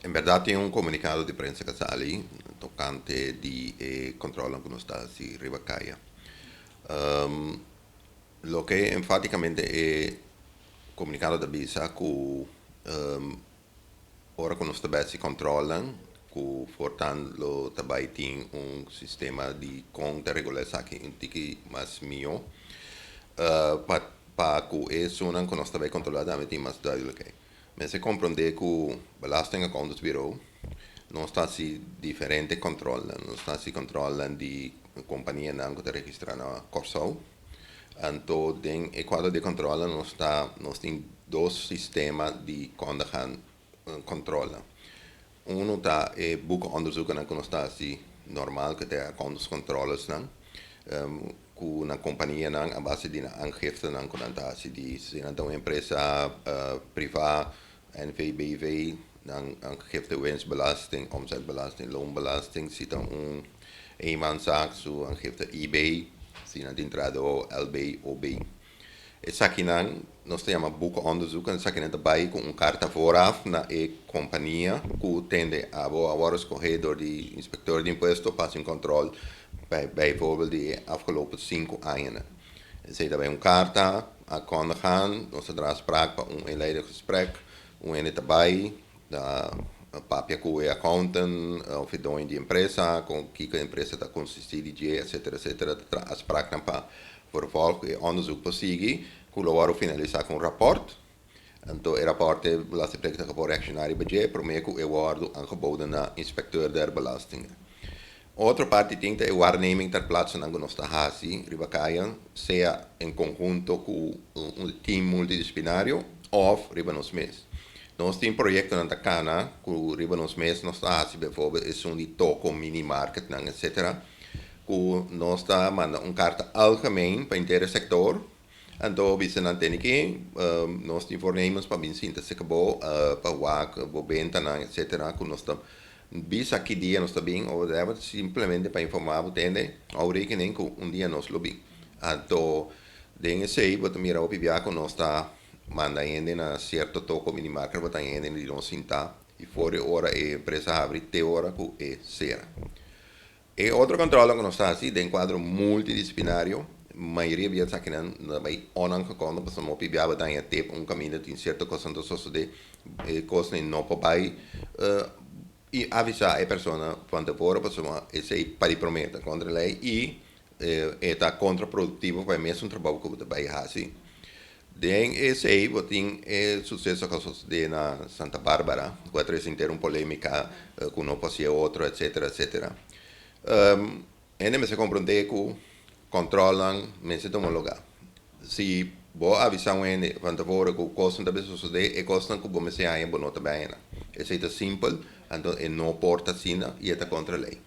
In verità è un comunicato di prensa che sale toccante di controllo con stati Rivacaia. Um, lo che enfaticamente è comunicato da Bisa che ora con si controllano che fortan lo tabaitin un sistema di conta regolare che intiki mas mio pa ku e sunan con sta controllada ameti mas duidelijk. Men se comprende que o Belastingaccountsbureau non sta si differente controlla, non sta si controlla di compagnie nango te registrano Corso, anto den e quadro di controllo non sta in due sistema di quando gaan controlla. Uno ta e boeken onderzoeken en constatatie normaal que te controles nan ku na companhia nan a base de aangifte nan constatatie di se na uma empresa privada NVBV dan aangifte winstbelasting, omzetbelasting, loonbelasting, zit dan een eenmanszaak zo aangifte eBay, zie na dintrado LB, OB. E sakinan, nós temos boekonderzoek en sakinan daarbij com carta vooraf naar e companhia que tende a agora escorrer door de inspecteur de imposto para een controle bij bijvoorbeeld de afgelopen 5 jaar. Ze daarbij een carta aankondigen, nós terá sprake para een inleidend gesprek, een ene daarbij, da papia que é accountant, of het doing de empresa, com que a empresa está consistente de, etc, etc, a sprake para vervolg e onderzoek possigi, que lo finalizar com rapport. Então, o rapport é belastingpliktige correctionary budget, promeco e worden aangeboden naar inspecteur der belastingen. Outra parte tem é a waarneming ter plaatse na nossa hasi, Rivacaia, seja em conjunto com um team multidisciplinário ou ribanos mes. Nós temos projetos na Cana, com ribanos mes, nós hasi, bijvoorbeeld, is um de toko mini market, etc. Que nós está mandando carta algemeen para inteiro sector. Então, we zijn aan het denken, nós temos voornemens para bem sinta se acabou, para WAC, para venda, etc. Que nós estamos, bisa que dia nós estamos bem, ou deve simplesmente para informar, entende? Ou rekening que dia nós lo bem. Então, dengue sei, but mira o pibiaco nós está mandando na certo toco minimarket, but ainda de nós sinta, e fora hora a empresa abre te hora que é será. E outro controle que nós está assim, de quadro multidisciplinário, a maioria via que não vai onangekondigd, mas não pibiava daí até caminho de certa coisa do socio de coisa não para e avisar a pessoa quando for, a pessoa esse para prometer contra a lei e está contraprodutivo para mesmo trabalho que você vai fazer. Den esse aí, tem sucesso que sucede na Santa Bárbara, que é uma polêmica com não passeia outro, etc, etc. Ainda se compreende que controlam, mas se homologar. Se vou avisar um ene, quando for que o custo da pessoa suceder, é custo que você aí é bonota bem. Esse é simples, então é não porta sina e é contra a lei.